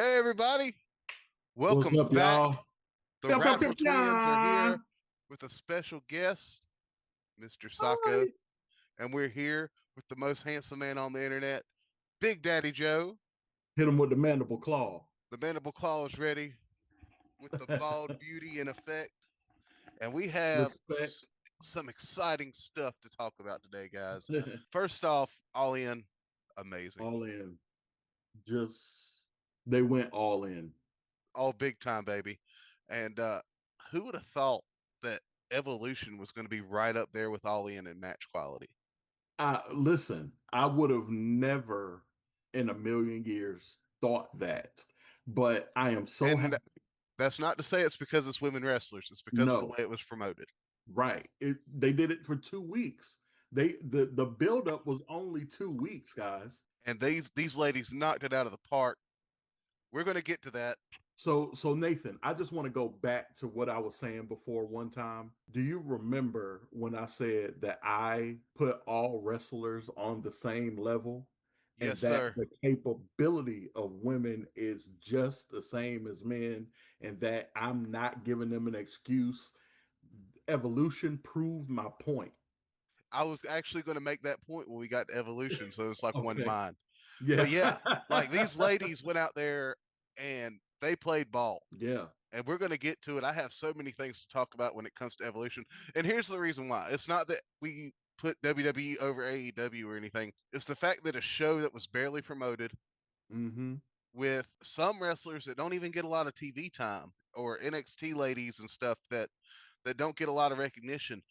Hey, everybody. What's Welcome up, back. y'all? The Pew, pew, pew, Wrassle Twins are pew. here with a special guest, Mr. Sacco. Hi. And we're here with the most handsome man on the internet, Big Daddy Joe. Hit him with the mandible claw. The mandible claw is ready with the bald beauty in effect. And we have some exciting stuff to talk about today, guys. First off, All In, amazing. All in. They went all in. All big time, baby. And who would have thought that Evolution was going to be right up there with All In match quality? Listen, I would have never in a million years thought that, but I am so And happy. that's not to say it's because it's women wrestlers. It's because of the way it was promoted. Right. They did it for 2 weeks. The buildup was only 2 weeks, guys. And these ladies knocked it out of the park. We're going to get to that. So Nathan, I just want to go back to what I was saying before one time. Do you remember when I said that I put all wrestlers on the same level? Yes, And that sir. the capability of women is just the same as men, and that I'm not giving them an excuse. Evolution proved my point. I was actually going to make that point when we got to Evolution, so it's like one to Okay. mine. Yeah. But yeah, like these ladies went out there and they played ball. Yeah. And we're going to get to it. I have so many things to talk about when it comes to Evolution. And here's the reason why. It's not that we put WWE over AEW or anything. It's the fact that a show that was barely promoted with some wrestlers that don't even get a lot of TV time, or NXT ladies and stuff that don't get a lot of recognition,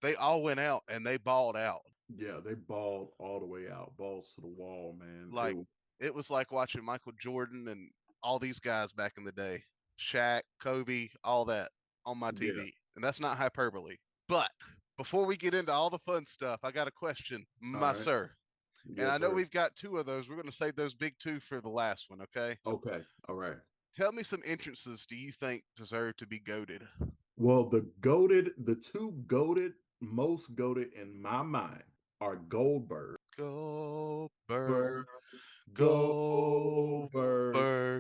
they all went out and they balled out. Yeah, they balled all the way out, balls to the wall, man. Like it was like watching Michael Jordan and all these guys back in the day, Shaq, Kobe, all that on my TV. Yeah. And that's not hyperbole. But before we get into all the fun stuff, I got a question, my sir. Yes, and I know sir. we've got two of those. We're going to save those big two for the last one, okay? Okay. All right. Tell me some entrances do you think deserve to be goated? Well, the two most goated in my mind are Goldberg. Goldberg.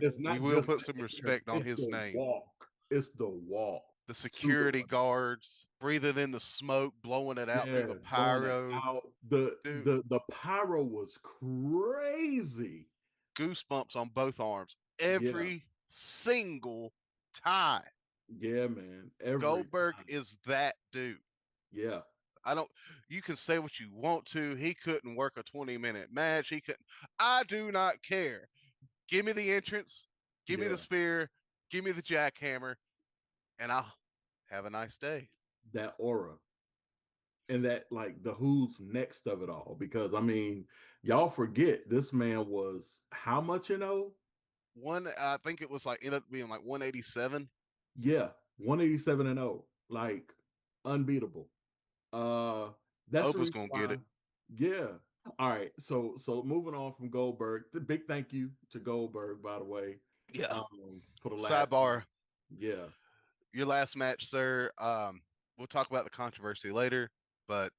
It's We not will just put some respect on his name. Walk. It's the walk. The security guards breathing in the smoke, blowing it out through the pyro. The pyro was crazy. Goosebumps on both arms every single time. Yeah, man. Goldberg is that dude. Yeah. You can say what you want to. He couldn't work a 20-minute match. He couldn't. I do not care. Give me the entrance. Give me the spear. Give me the jackhammer. And I'll have a nice day. That aura. And that, like, the who's next of it all. Because, I mean, y'all forget this man was how much, I think it was like, ended up being like 187. Yeah, 187 and 0. Like, unbeatable. That's Opa's gonna get it. Yeah. All right. So moving on from Goldberg, the big thank you to Goldberg, by the way. Yeah. For the last sidebar. Yeah. Your last match, sir. We'll talk about the controversy later, but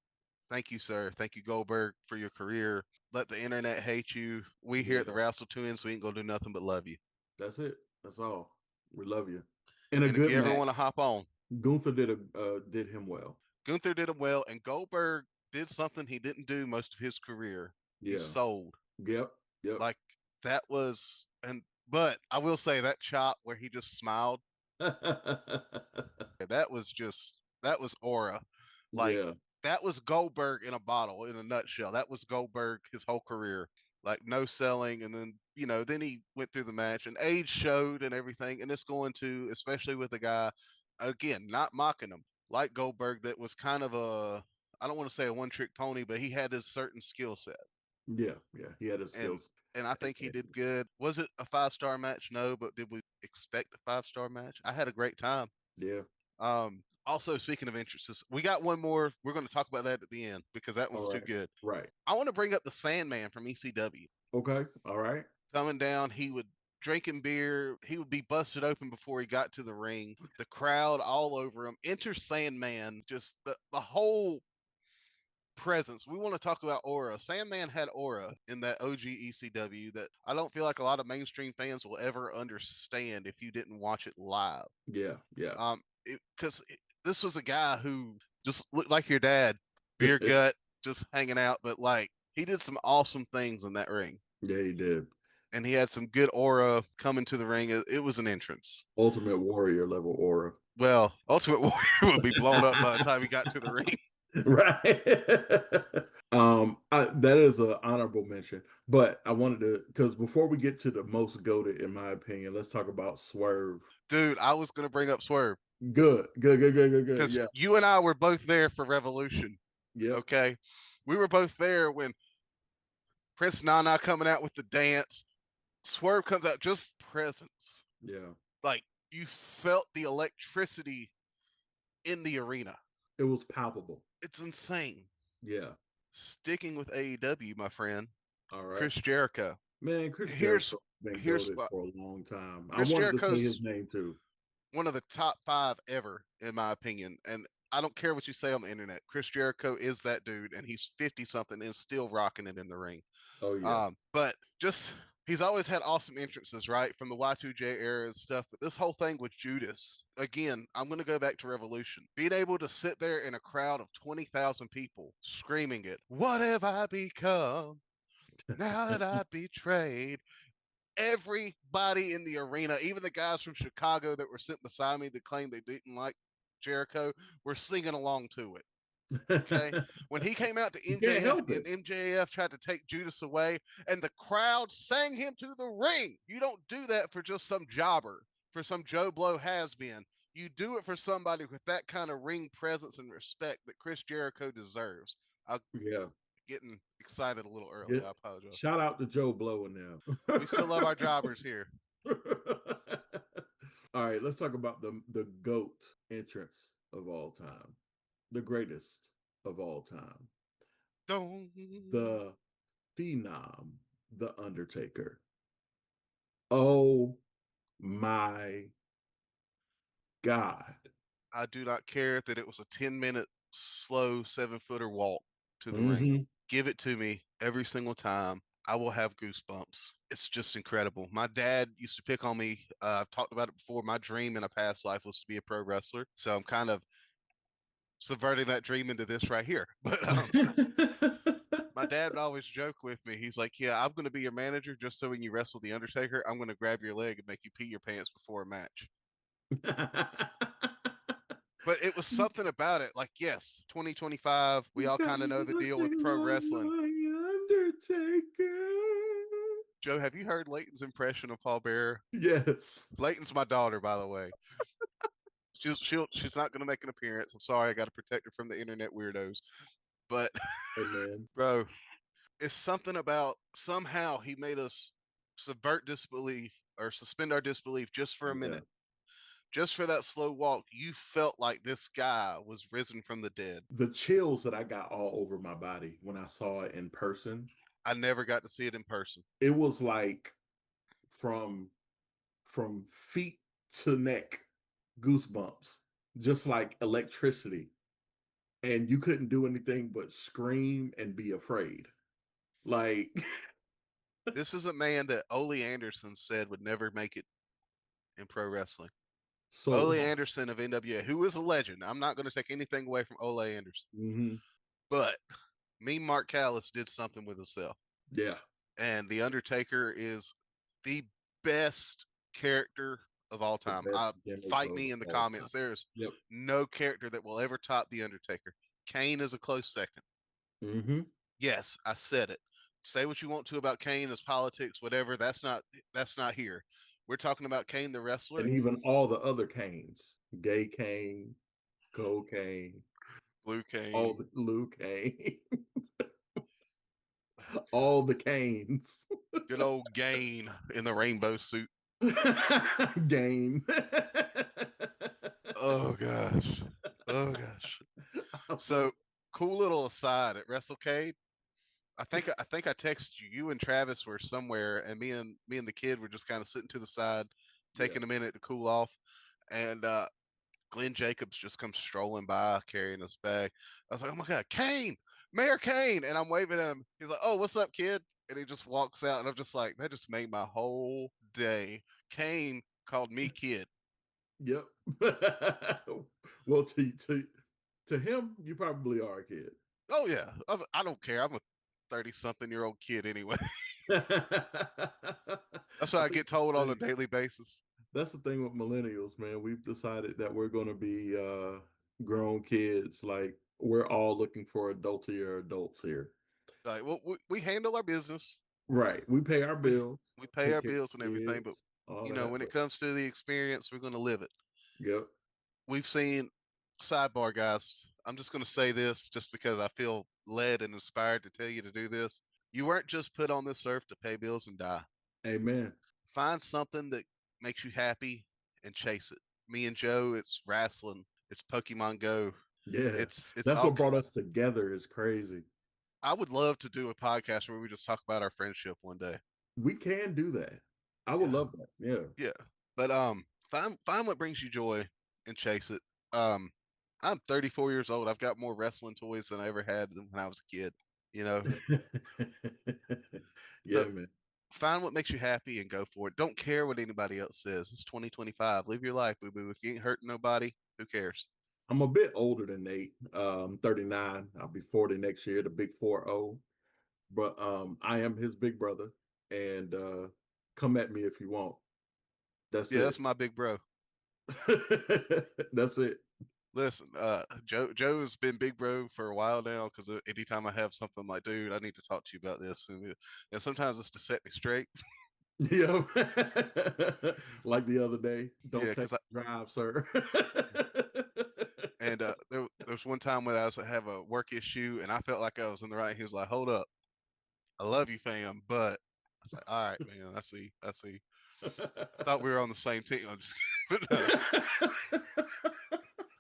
thank you, sir. Thank you, Goldberg, for your career. Let the internet hate you. We here at the Wrassle Twins, we ain't gonna do nothing but love you. That's it. That's all. We love you. And if you ever want to hop on, Gunther did him well. Gunther did him well, and Goldberg did something he didn't do most of his career. Yeah. He sold. Yep. Like that was, but I will say that chop where he just smiled. that was aura. Like that was Goldberg in a bottle, in a nutshell. That was Goldberg his whole career. Like no selling, and then then he went through the match, and age showed and everything. And it's going to, especially with a guy, again, not mocking him, like Goldberg, that was kind of I don't want to say a one-trick pony, but he had his certain skill set. Yeah, he had his skills. And I think he did good. Was it a 5-star match? No, but did we expect a 5-star match? I had a great time. Yeah. Also, speaking of entrances, we got one more. We're going to talk about that at the end because that one's too good. Right. I want to bring up the Sandman from ECW. Okay. All right. Coming down, he would drinking beer. He would be busted open before he got to the ring. The crowd all over him. Enter Sandman. Just the whole presence. We want to talk about aura. Sandman had aura in that OG ECW that I don't feel like a lot of mainstream fans will ever understand if you didn't watch it live. Yeah, yeah. Because this was a guy who just looked like your dad, beer gut, just hanging out, but like he did some awesome things in that ring. Yeah, he did. And he had some good aura coming to the ring. It was an entrance. Ultimate Warrior level aura. Well, Ultimate Warrior would be blown up by the time he got to the ring. Right. That is an honorable mention, but I wanted to, because before we get to the most goated, in my opinion, let's talk about Swerve. Dude, I was going to bring up Swerve. Good. Because Yeah. you and I were both there for Revolution. Yep. Okay. We were both there when Prince Nana coming out with the dance. Swerve comes out, just presence. Yeah. Like you felt the electricity in the arena. It was palpable. It's insane. Yeah. Sticking with AEW, my friend. All right. Chris Jericho. Man, Chris Jericho's been goated for a long time. Chris I wanted Jericho's to say his name too. One of the top 5 ever, in my opinion. And I don't care what you say on the internet. Chris Jericho is that dude, and he's 50 something and still rocking it in the ring. Oh yeah. But just he's always had awesome entrances, right? From the Y2J era and stuff. But this whole thing with Judas, again, I'm going to go back to Revolution. Being able to sit there in a crowd of 20,000 people screaming it, "What have I become now that I betrayed?" Everybody in the arena, even the guys from Chicago that were sitting beside me that claimed they didn't like Jericho, were singing along to it. Okay. When he came out to MJF and MJF tried to take Judas away and the crowd sang him to the ring. You don't do that for just some jobber, for some Joe Blow has been. You do it for somebody with that kind of ring presence and respect that Chris Jericho deserves. Yeah. Getting excited a little early. I apologize. Shout out to Joe Blow in there. We still love our jobbers here. All right, let's talk about the GOAT entrance of all time. The greatest of all time. The Phenom, The Undertaker. Oh my God. I do not care that it was a 10-minute slow 7-footer walk to the ring. Give it to me every single time. I will have goosebumps. It's just incredible. My dad used to pick on me. I've talked about it before. My dream in a past life was to be a pro wrestler. So I'm kind of subverting that dream into this right here. But my dad would always joke with me. He's like, "Yeah, I'm going to be your manager just so when you wrestle the Undertaker, I'm going to grab your leg and make you pee your pants before a match." But it was something about it. Like, yes, 2025, we all kind of know the deal with pro wrestling. Undertaker. Joe, have you heard Leighton's impression of Paul Bearer? Yes. Leighton's my daughter, by the way. She's not going to make an appearance. I'm sorry, I got to protect her from the internet weirdos. But, bro, it's something about somehow he made us subvert disbelief or suspend our disbelief just for a minute. Just for that slow walk, you felt like this guy was risen from the dead. The chills that I got all over my body when I saw it in person. I never got to see it in person. It was like from feet to neck, goosebumps, just like electricity. And you couldn't do anything but scream and be afraid. Like, this is a man that Ole Anderson said would never make it in pro wrestling. So Ole Anderson of NWA, who is a legend. I'm not going to take anything away from Ole Anderson. But Mark Callis did something with himself. Yeah. And The Undertaker is the best character of all time. Fight me in the comments. There's no character that will ever top The Undertaker. Kane is a close second. Yes, I said it. Say what you want to about Kane as politics, whatever. That's not here. We're talking about Kane the wrestler. And even all the other Kanes. Gay Kane, Cocaine, Blue Kane. All the Blue Kane. All the Canes. Good old Gain in the rainbow suit. Gain. Oh gosh. So cool little aside at WrestleCade. I think I texted you. You and Travis were somewhere, and me and the kid were just kind of sitting to the side, taking a minute to cool off. And Glenn Jacobs just comes strolling by carrying his bag. I was like, "Oh my God, Kane!" Mayor Kane, and I'm waving at him. He's like, "Oh, what's up, kid?" And he just walks out, and I'm just like, that just made my whole day. Kane called me kid. Yep. Well, to him, you probably are a kid. Oh yeah, I don't care. I'm a 30-something-year-old kid anyway. That's what I I think get told on a thing, daily basis. that's the thing with millennials, man. We've decided that we're going to be grown kids. Like we're all looking for adults here. Like, well, we handle our business. Right. We pay our We bills, we pay take our care bills and of everything, but kids, all that. when it But comes to the experience, we're going to live it. yep. We've seen sidebar, guys. I'm just going to say this just because I feel led and inspired to tell you to do this. You weren't just put on this earth to pay bills and die. Amen. Find something that makes you happy and chase it. Me and Joe, it's wrestling, it's Pokemon Go, Yeah. it's That's all. what brought us together is crazy. I would love to do a podcast where we just talk about our friendship one day. We can do that. I would Yeah, love that. Yeah. yeah. But find what brings you joy and chase it. I'm 34 years old. I've got more wrestling toys than I ever had when I was a kid. You know, Yeah, so man. find what makes you happy and go for it. Don't care what anybody else says. It's 2025. Live your life, boo boo. If you ain't hurting nobody, who cares? I'm a bit older than Nate. 39. I'll be 40 next year, the big 4-0. But I am his big brother. And come at me if you want. That's Yeah, it. that's my big bro. That's it. Listen, Joe's been big bro for a while now because anytime I have something like, dude, I need to talk to you about this, and sometimes it's to set me straight. Yeah. Like the other day. Yeah, Don't take because I drive, sir. and there's one time when I was have a work issue and I felt like I was in the right. He was like, "Hold up, I love you, fam," but I was like, "All right, man, I see." Thought we were on the same team. I'm just kidding. But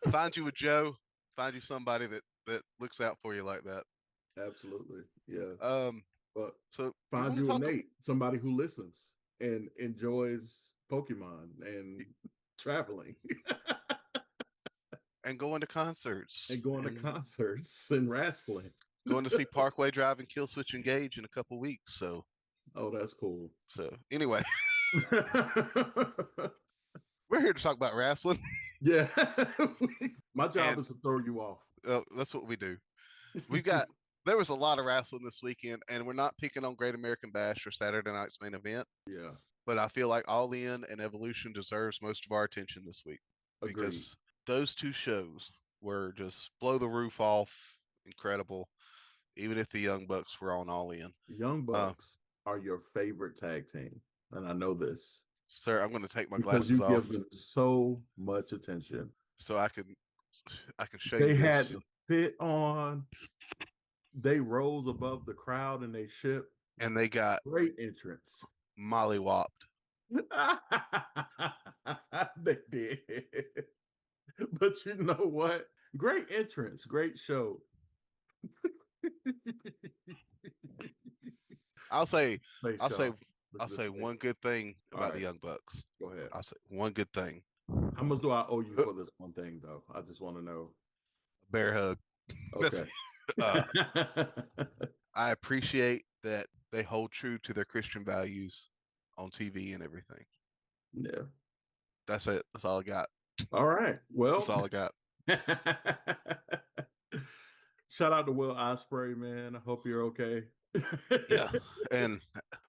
no, find you a Joe, find you somebody that looks out for you like that. Absolutely. Yeah. Um, But so you find want to you a talk Nate, somebody who listens and enjoys Pokemon and traveling and going to concerts and going to and concerts and wrestling. going to see Parkway Drive and Killswitch Engage in a couple weeks. Oh, that's cool. So anyway, we're here to talk about wrestling, Yeah. My job and is to throw you off. that's what we do. We've got there was a lot of wrestling this weekend, and we're not picking on Great American Bash or Saturday night's main event, Yeah. but I feel like All In and Evolution deserves most of our attention this week Agreed. because those two shows were just blow the roof off, incredible. Even if the Young Bucks were on All In, Young uh, Bucks are your favorite tag team. And I know this sir, I'm going to take my because glasses you off give them so much attention. so I can show They you had this. the fit on. They rose above the crowd and they ship. And they got Great entrance. mollywopped. They did. But you know what? Great entrance, great show. I'll say, Face I'll say, y'all. Look I'll at this say face. one good thing All about the right, Young Bucks. go ahead. I'll say one good thing. How much do I owe you for this one thing, though? I just want to know. Bear hug. That's Okay. uh, I appreciate that they hold true to their Christian values on TV and everything. Yeah. That's it. That's all I got. All right. That's Well, all I got. shout out to Will Ospreay, man. I hope you're okay. Yeah, and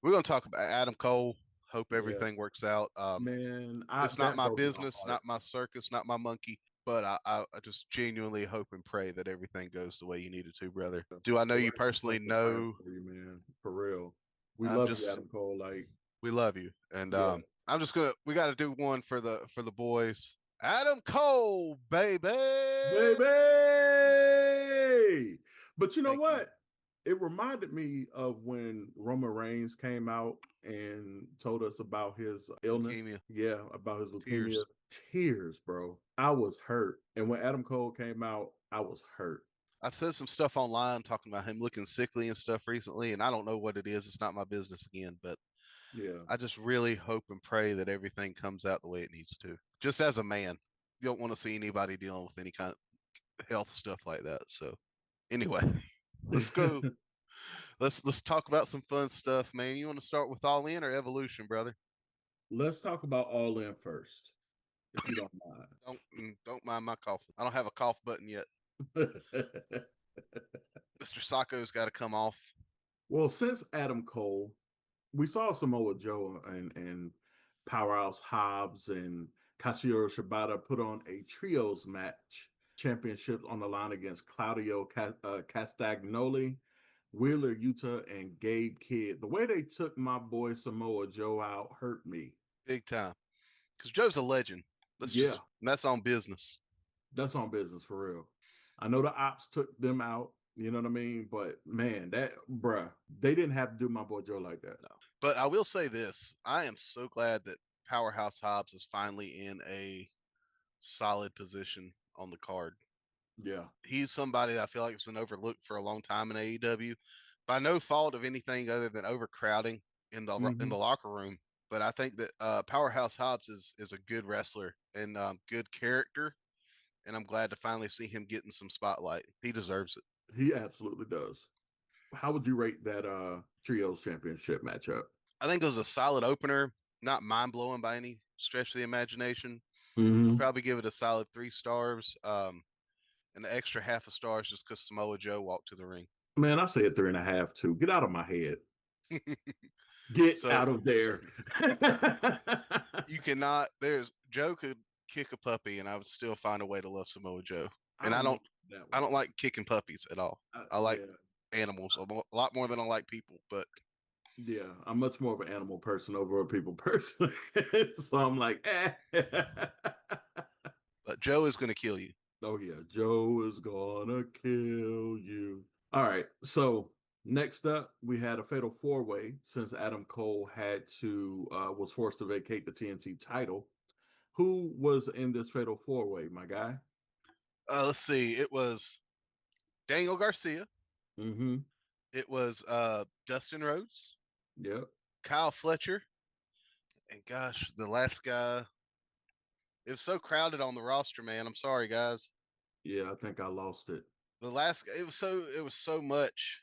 we're gonna talk about Adam Cole. Hope Yeah, everything works out. man. It's not That my broke my business, heart. not my circus, not my monkey. But I just genuinely hope and pray that everything goes the way you need it to, brother. Do I know We're you actually personally? praying No. for you, man. For real. We I'm love you, just Adam Cole. Like, we love you, and yeah. I'm just gonna we got to do one for the boys. Adam Cole, baby. Baby. But you know Thank you. what? It reminded me of when Roman Reigns came out and told us about his illness. Leukemia, Yeah, about his leukemia. tears. Tears, bro. I was hurt. And when Adam Cole came out, I was hurt. I said some stuff online talking about him looking sickly and stuff recently, and I don't know what it is. It's not my business again, but Yeah. I just really hope and pray that everything comes out the way it needs to. Just as a man, you don't want to see anybody dealing with any kind of health stuff like that. So, anyway, Let's go. Let's talk about some fun stuff, man. You want to start with All In or Evolution, brother? Let's talk about All In first, if you don't Don't mind my cough. I don't have a cough button yet. mind. Mr. Sacco's got to come off. Well, since Adam Cole, we saw Samoa Joe and Powerhouse Hobbs and Katsuyori Shibata put on a trios match, championships on the line against Claudio Castagnoli, Wheeler Yuta, and Gabe Kidd. The way they took my boy Samoa Joe out hurt me. Big time. Because Joe's a legend. That's on business. That's on business for real. I know the ops took them out, you know what I mean? But man, they didn't have to do my boy Joe like that. No. But I will say this. I am so glad that Powerhouse Hobbs is finally in a solid position on the card. Yeah. He's somebody that I feel like has been overlooked for a long time in AEW by no fault of anything other than overcrowding in the locker room. But I think that Powerhouse Hobbs is a good wrestler and good character, and I'm glad to finally see him getting some spotlight. He deserves it. He absolutely does. How would you rate that trios championship matchup? I think it was a solid opener, not mind blowing by any stretch of the imagination. Mm-hmm. I'd probably give it a solid 3 stars, and the extra half a stars just because Samoa Joe walked to the ring. Man, I say a 3.5 too. Get out of my head. Get out of there. You cannot. Joe could kick a puppy, and I would still find a way to love Samoa Joe. And I don't like kicking puppies at all. I like animals a lot more than I like people. But yeah, I'm much more of an animal person over a people person. So I'm like, But Joe is going to kill you. Oh yeah, Joe is gonna kill you. All right, so next up, we had a fatal 4-way since Adam Cole was forced to vacate the TNT title. Who was in this fatal 4-way, my guy? Let's see. It was Daniel Garcia. Mm-hmm. It was Dustin Rhodes. Yep. Kyle Fletcher. And gosh, the last guy. It was so crowded on the roster, man. I'm sorry, guys. Yeah, I think I lost it. It was so much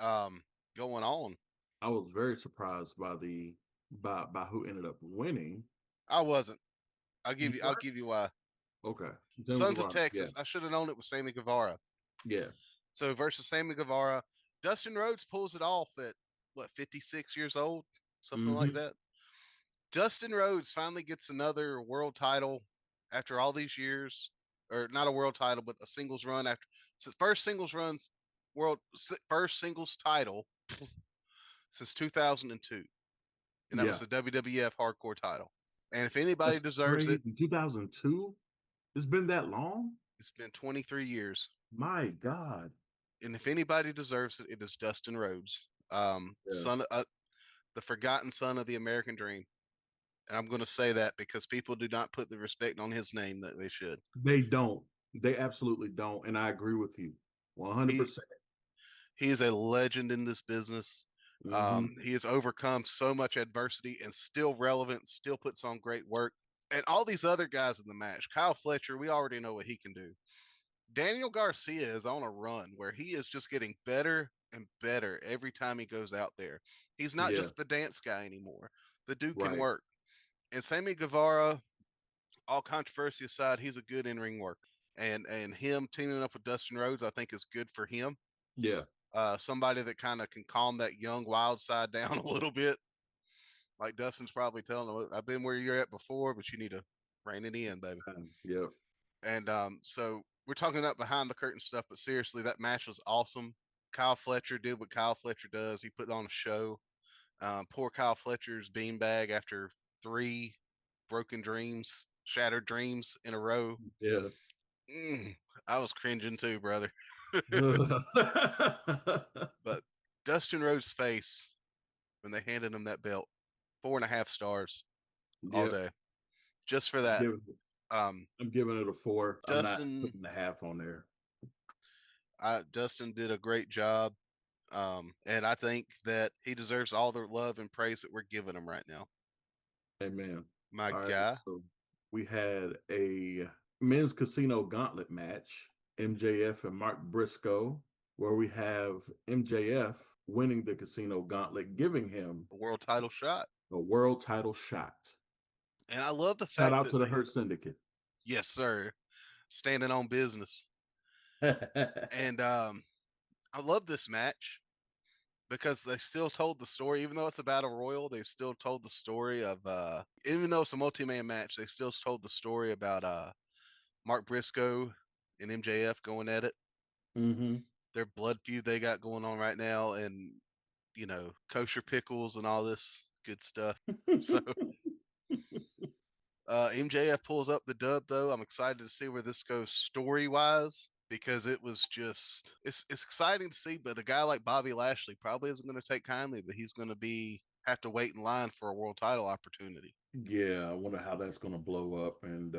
going on. I was very surprised by by who ended up winning. I wasn't. I'll give you why. Okay. Sons of Texas. Yeah. I should have known it was Sammy Guevara. Yeah. So versus Sammy Guevara, Dustin Rhodes pulls it off at 56 years old, something like that. Dustin Rhodes finally gets another world title after all these years, or not a world title, but a singles run after first singles title since 2002, and that was the WWF Hardcore title. And if anybody deserves it, in 2002, it's been that long. It's been 23 years. My God! And if anybody deserves it, it is Dustin Rhodes, son, the forgotten son of the American Dream. And I'm going to say that because people do not put the respect on his name that they should. They don't. They absolutely don't. And I agree with you 100%. He is a legend in this business. He has overcome so much adversity and still relevant, still puts on great work. And all these other guys in the match, Kyle Fletcher, we already know what he can do. Daniel Garcia is on a run where he is just getting better and better every time he goes out there. He's not just the dance guy anymore. The dude can work. And Sammy Guevara, all controversy aside, he's a good in-ring worker. And him teaming up with Dustin Rhodes, I think, is good for him. Yeah. Somebody that kind of can calm that young wild side down a little bit. Like Dustin's probably telling him, I've been where you're at before, but you need to rein it in, baby. Yep. And so we're talking about behind the curtain stuff, but seriously, that match was awesome. Kyle Fletcher did what Kyle Fletcher does. He put on a show. Poor Kyle Fletcher's beanbag after 3 broken dreams, shattered dreams in a row. Yeah. I was cringing too, brother. But Dustin Rhodes' face when they handed him that belt, 4.5 stars all day. Just for that. I'm giving it a 4. Dustin, I'm not putting a half on there. Dustin did a great job. And I think that he deserves all the love and praise that we're giving him right now. Amen. My guy. Right, so we had a men's casino gauntlet match. MJF and Mark Briscoe where we have MJF winning the Casino Gauntlet, giving him A world title shot. a world title shot. And I love the Shout fact out that to the Hurt Syndicate. yes, sir, standing on business. And I love this match because they still told the story, even though it's a battle royal, they still told the story of even though it's a multi-man match, they still told the story about Mark Briscoe and MJF going at it. Mm-hmm. Their blood feud they got going on right now, and kosher pickles and all this good stuff. So MJF pulls up the dub though. I'm excited to see where this goes story wise because it was just it's exciting to see. But a guy like Bobby Lashley probably isn't going to take kindly that he's going to be have to wait in line for a world title opportunity. Yeah, I wonder how that's going to blow up and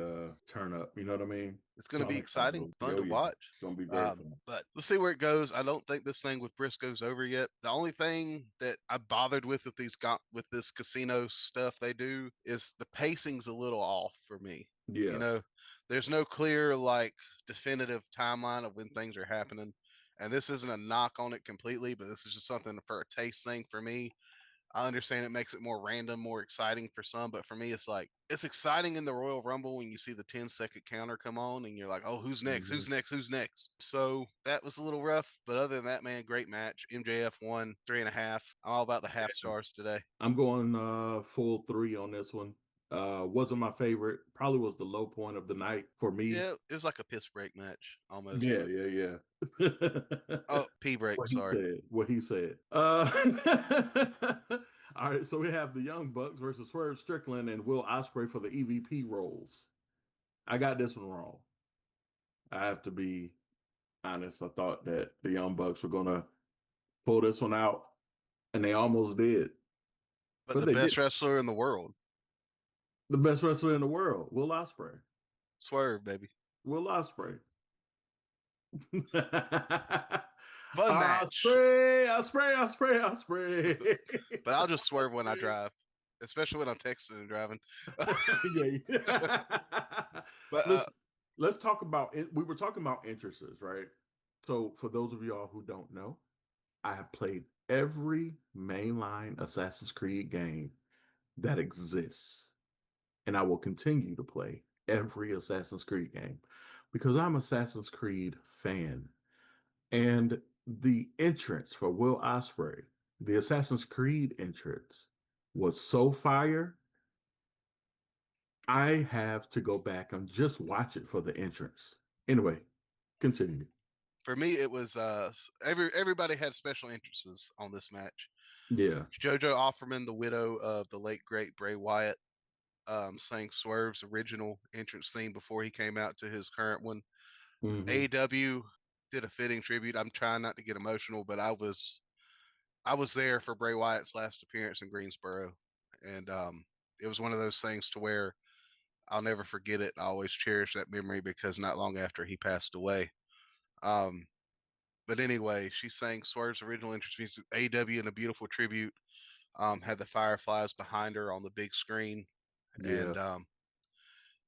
turn up. You know what I mean? It's going So to be I'm excited. exciting, fun Oh to yeah, watch. it's going to be very fun. But let's see where it goes. I don't think this thing with Briscoe's over yet. The only thing that I bothered with with this casino stuff they do is the pacing's a little off for me. You Yeah. know, there's no clear like definitive timeline of when things are happening. And this isn't a knock on it completely, but this is just something for a taste thing for me. I understand it makes it more random, more exciting for some, but for me, it's like it's exciting in the Royal Rumble when you see the 10-second counter come on and you're like, oh, who's next? Mm-hmm. Who's next? Who's next? So that was a little rough, but other than that, man, great match. MJF won 3.5. I'm all about the half stars today. I'm going full 3 on this one. Wasn't my favorite. Probably was the low point of the night for me. Yeah, it was like a piss break match almost. Yeah, yeah, yeah. Oh, pee break. What he Sorry. said. What he said. All right, so we have the Young Bucks versus Swerve Strickland and Will Ospreay for the EVP roles. I got this one wrong. I have to be honest. I thought that the Young Bucks were gonna pull this one out, and they almost did, But but the they did. best wrestler in the world, The best wrestler in the world, Will Ospreay. Swerve, baby. Will Ospreay. Fun match. Ospreay. But I'll just swerve when I drive, especially when I'm texting and driving. Yeah. But let's talk about it. We were talking about entrances, right? So for those of y'all who don't know, I have played every mainline Assassin's Creed game that exists, and I will continue to play every Assassin's Creed game because I'm Assassin's Creed fan. And the entrance for Will Ospreay, the Assassin's Creed entrance, was so fire. I have to go back and just watch it for the entrance. Anyway, continue. for me, it was everybody had special entrances on this match. Yeah. JoJo Offerman, the widow of the late great Bray Wyatt, sang Swerve's original entrance theme before he came out to his current one. Mm-hmm. AEW did a fitting tribute. I'm trying not to get emotional, but I was there for Bray Wyatt's last appearance in Greensboro, and it was one of those things to where I'll never forget it. I always cherish that memory because not long after he passed away. Um, but anyway, she sang Swerve's original entrance music, AEW, in a beautiful tribute. Had the Fireflies behind her on the big screen, Yeah.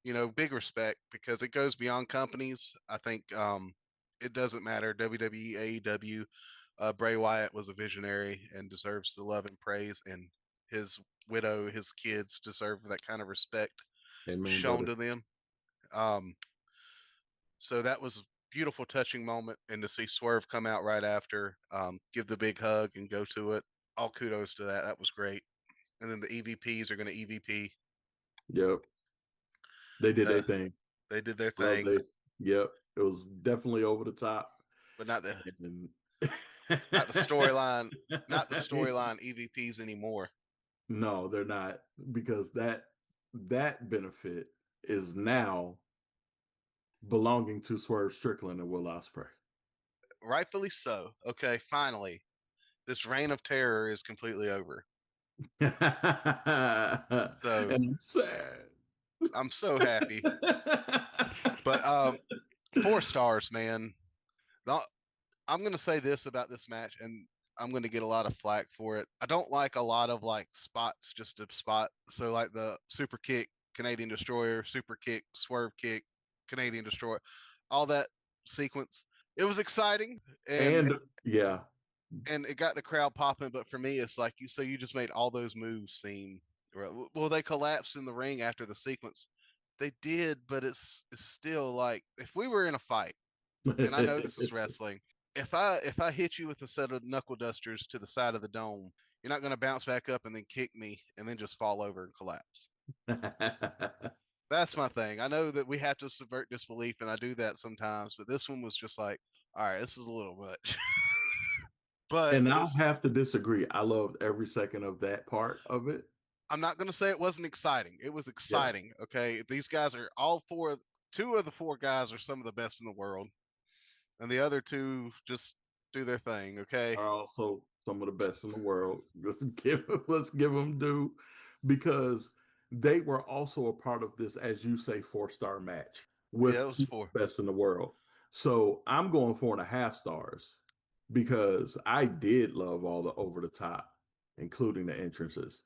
and big respect because it goes beyond companies. I think it doesn't matter WWE, AEW. Bray Wyatt was a visionary and deserves the love and praise, and his widow, his kids deserve that kind of respect Amen, shown brother. to them. Um, so that was a beautiful, touching moment, and to see Swerve come out right after, give the big hug and go to it. All kudos to that. That was great. And then the EVPs are going to EVP. Yep. They did Uh, their thing. they did their Loved thing, it. Yep. It was definitely over the top. but not the And not the storyline, not the storyline EVPs anymore. No, they're not because that benefit is now belonging to Swerve Strickland and Will Ospreay. Rightfully so. Okay, finally, this reign of terror is completely over. And So I'm sad. I'm so happy. But 4 stars, man. I'm gonna say this about this match, and I'm gonna get a lot of flack for it. I don't like a lot of like spots just to spot. So like the super kick, Canadian Destroyer, super kick, swerve kick, Canadian Destroyer, all that sequence. It was exciting, And yeah, and it got the crowd popping. But for me, it's like you just made all those moves seem well. They collapsed in the ring after the sequence. They did, but it's still like if we were in a fight, and I know this is wrestling. If I hit you with a set of knuckle dusters to the side of the dome, you're not going to bounce back up and then kick me and then just fall over and collapse. That's my thing. I know that we have to subvert disbelief, and I do that sometimes, but this one was just like, all right, this is a little much. but and I'll it's have to disagree. I loved every second of that part of it. I'm not going to say it wasn't exciting. It was Yeah. exciting. Okay, these guys are all four. Two of the four guys are some of the best in the world, and the other two just do their thing. Okay. Are also some of the best in the world. Let's give them due because they were also a part of this, as you say, 4-star match Yeah, it with was two four. best in the world. So I'm going 4.5 stars because I did love all the over the top, including the entrances.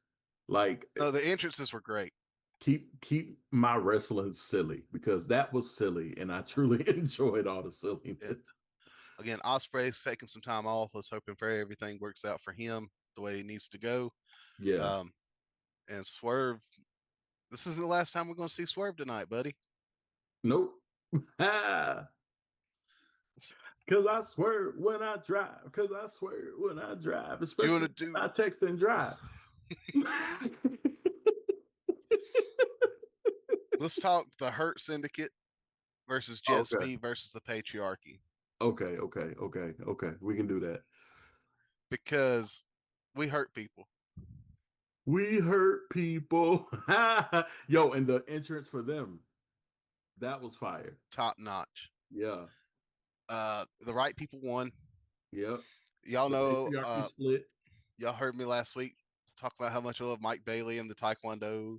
Like No, the entrances were great. keep my wrestling silly because that was silly and I truly enjoyed all the Yeah. silliness. Again, Osprey's taking some time off. Let's hoping for everything works out for him the way he needs to go. Yeah. Um, and Swerve, this isn't the last time we're going to see Swerve tonight, buddy. Nope. Because I swear when I drive. Because I swear when I drive, Do you especially want to do? when I text and drive. Let's talk the Hurt Syndicate versus Jet Okay. Speed versus the Patriarchy Okay. We can do that. because we hurt people. We hurt people. Yo, and the entrance for them, that was fire. Top notch. Yeah. The right people won. Yep. Y'all The know. patriarchy split. Y'all heard me last week talk about how much I love Mike Bailey and the Taekwondo,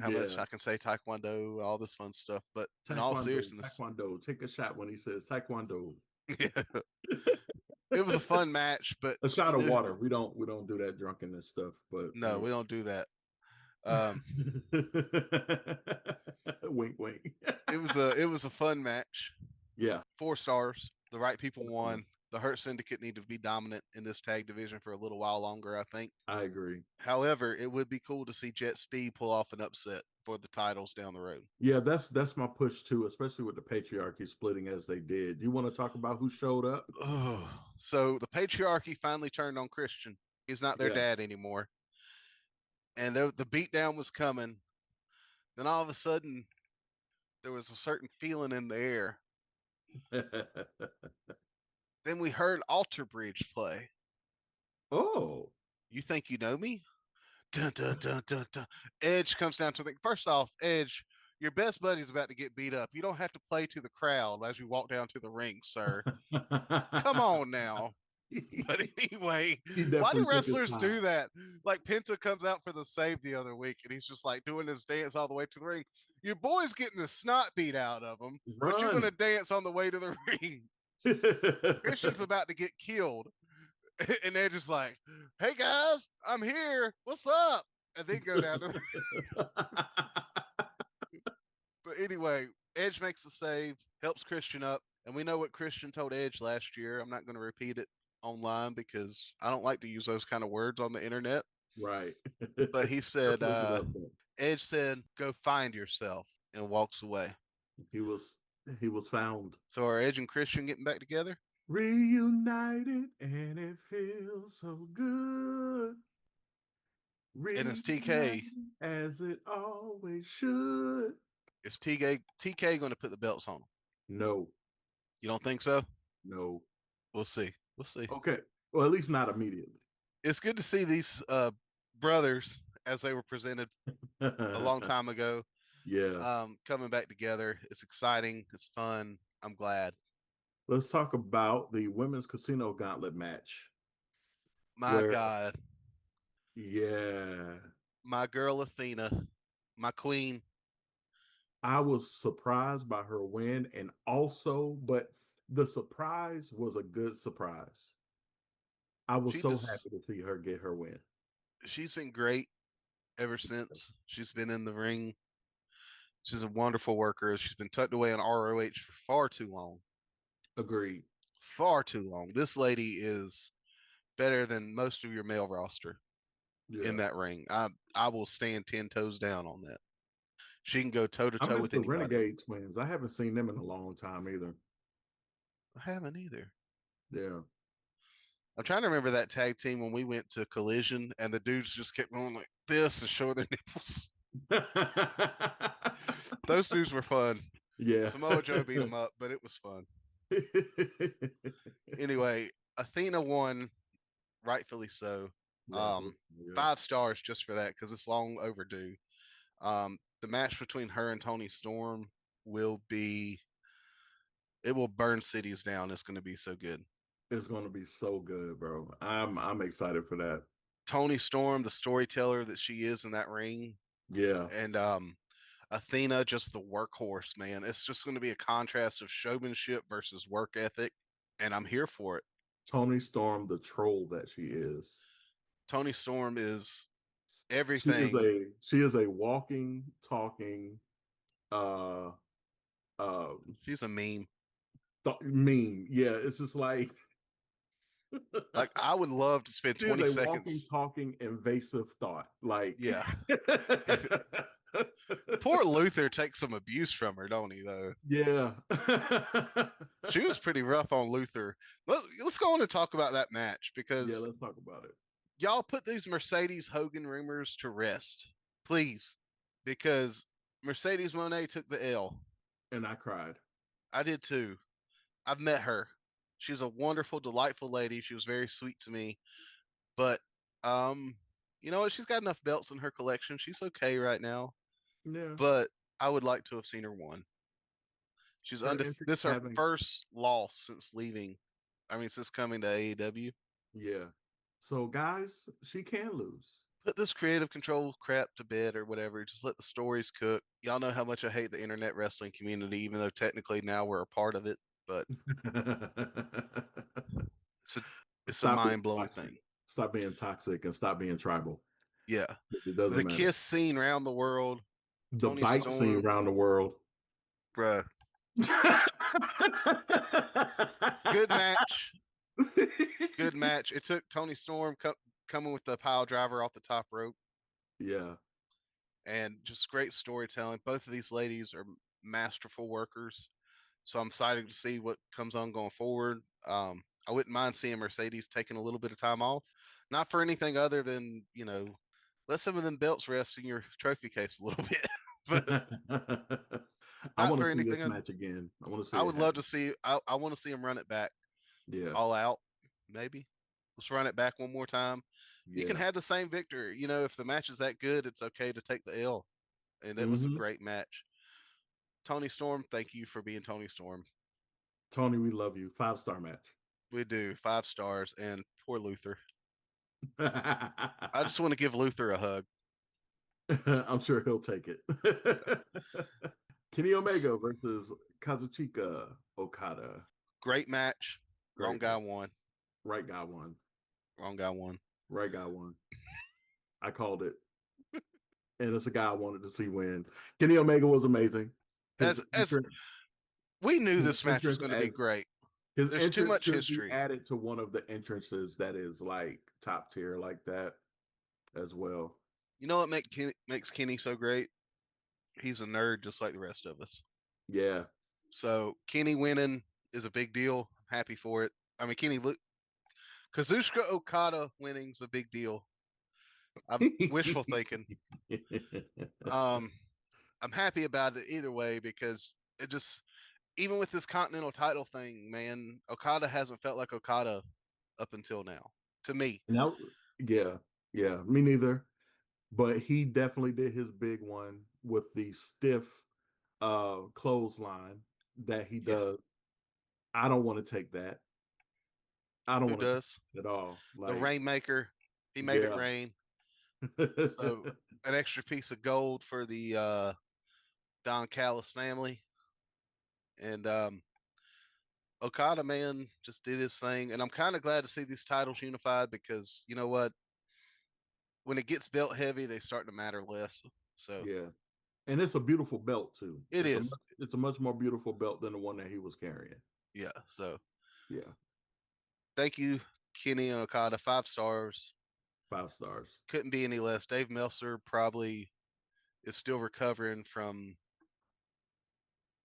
how much Yeah. I can say Taekwondo, all this fun stuff. But in all Taekwondo. seriousness, Taekwondo. Take a shot when he says Taekwondo. yeah, it was a fun match. But A shot of water. We don't do that drunkenness stuff, but no, we don't do that. Um, wink, wink. it was a fun match. Yeah, 4 stars. The right people definitely. won. The Hurt Syndicate need to be dominant in this tag division for a little while longer, I think. I agree. However, it would be cool to see Jet Speed pull off an upset for the titles down the road. Yeah, that's my push too, especially with the patriarchy splitting as they did. Do you want to talk about who showed up? Oh, so the patriarchy finally turned on Christian. He's not their Yeah. dad anymore. And the beatdown was coming. Then all of a sudden, there was a certain feeling in the air. Then we heard Alter Bridge play. Oh. You think you know me? Dun, dun, dun, dun, dun. Edge comes down to the first off, Edge, your best buddy's about to get beat up. You don't have to play to the crowd as you walk down to the ring, sir. Come on now. But anyway, He why do definitely took his wrestlers time. do that? Like Penta comes out for the save the other week and he's just like doing his dance all the way to the ring. Your boy's getting the snot beat out of him, but you're going to Run. dance on the way to the ring. Christian's about to get killed. And they're just like, hey guys, I'm here. What's up? And then go down to the. But anyway, Edge makes the save, helps Christian up. And we know what Christian told Edge last year. I'm not going to repeat it online because I don't like to use those kind of words on the internet. Right. But he said, Let's look it up then. Edge said, go find yourself and walks away. He was found. So are Edge and Christian getting back together? Reunited and it feels so good. And it's Reunited TK. as it always should. Is TK going to put the belts on? No, You don't think so? no. We'll see. We'll see. Okay. Well, at least not immediately. It's good to see these brothers as they were presented a long time ago. Yeah. Coming back together. It's exciting. It's fun. I'm glad. Let's talk about the women's casino gauntlet match. My Where, God. yeah, My girl Athena. My queen. I was surprised by her win, and also, but the surprise was a good surprise. I was She so just happy to see her get her win. she's been great ever since she's been in the ring. She's a wonderful worker. She's been tucked away in ROH for far too long. Agreed. Far too long. This lady is better than most of your male roster in Yeah. that ring. I will stand 10 toes down on that. She can go toe to I toe miss with the anybody. Renegade Twins. I haven't seen them in a long time either. I haven't either. Yeah. I'm trying to remember that tag team when we went to Collision and the dudes just kept going like this and showing their nipples. Those dudes were fun. Yeah. Samoa Joe beat them up, but it was fun. Anyway, Athena won, rightfully so. Rightfully, Um, yeah. 5 stars just for that because it's long overdue. The match between her and Tony Storm will be, it will burn cities down. It's going to be so good. It's gonna be so good, bro. I'm excited for that. Tony Storm, the storyteller that she is in that ring, Yeah. and Athena, just the workhorse, man. It's just going to be a contrast of showmanship versus work ethic, and I'm here for it. Tony Storm, the troll that she is. Tony Storm is She is everything. a walking, talking uh uh She's a meme. meme. Yeah, it's just like Like I would love to spend she is 20 a walking, seconds. talking, invasive thought. Like Yeah. If poor Luther takes some abuse from her, don't he? Though yeah. she was pretty rough on Luther. Let's go on and talk about that match Yeah, because let's talk about it. y'all put these Mercedes Hogan rumors to rest, please, because Mercedes Monet took the L. And I cried. I did too. I've met her. She's a wonderful, delightful lady. She was very sweet to me. But um, you know what? She's got enough belts in her collection. She's okay right now. Yeah. But I would like to have seen her won. She's Her entrance This is her having first loss since leaving. I mean, since coming to AEW. yeah. So guys, she can lose. Put this creative control crap to bed or whatever. Just let the stories cook. Y'all know how much I hate the internet wrestling community, even though technically now we're a part of it. But it's a it's a Stop being mind blowing toxic. thing. Stop being toxic and stop being tribal. Yeah, It doesn't the matter. kiss scene around the world. The Tony bike scene Storm, around the world. bruh. Good match. Good match. It took Tony Storm coming with the pile driver off the top rope Yeah. and just great storytelling. Both of these ladies are masterful workers. So I'm excited to see what comes on going forward. I wouldn't mind seeing Mercedes taking a little bit of time off, not for anything other than, let some of them belts rest in your trophy case a little bit, but I not want to for see this anything. match again. I want to see I it would love happen. to see. I want to see him run it back Yeah. all out. Maybe let's run it back one more time. You can Yeah. have the same victor. If the match is that good, it's okay to take the L. And that was a Hmm. great match. Tony Storm, thank you for being Tony Storm. Tony, we love you. 5-star match. We do 5 stars, and poor Luther. I just want to give Luther a hug. I'm sure he'll take it. Yeah. Kenny Omega versus Kazuchika Okada. Great match. Wrong Great guy match. won. Right guy won. Wrong guy won. Right guy won. I called it. And it's a guy I wanted to see win. Kenny Omega was amazing. His As entrance, we knew his this match was entrance going to as be great. his There's too entrance much should be history. added to one of the entrances that is like top tier like that as well. You know what makes Kenny so great? He's a nerd just like the rest of us. Yeah. So Kenny winning is a big deal. I'm happy for it. I mean, Kazuchika Okada winning's a big deal. I'm wishful thinking. Um, I'm happy about it either way because it just, even with this Continental title thing, man, Okada hasn't felt like Okada up until now. To me, Now, yeah, yeah, me neither. But he definitely did his big one with the stiff clothesline that he yeah. does. I don't want to take that. I don't Who want to take does it at all. the Like, Rainmaker? He made it yeah. rain. So an extra piece of gold for the Don Callis family, and Okada, man, just did his thing, and I'm kind of glad to see these titles unified because you know what? When it gets belt heavy, they start to matter less. So Yeah. And it's a beautiful belt too. it is. It's a much more beautiful belt than the one that he was carrying. Yeah. So Yeah, thank you, Kenny and Okada. 5 stars. 5 stars. Couldn't be any less. Dave Meltzer probably is still recovering from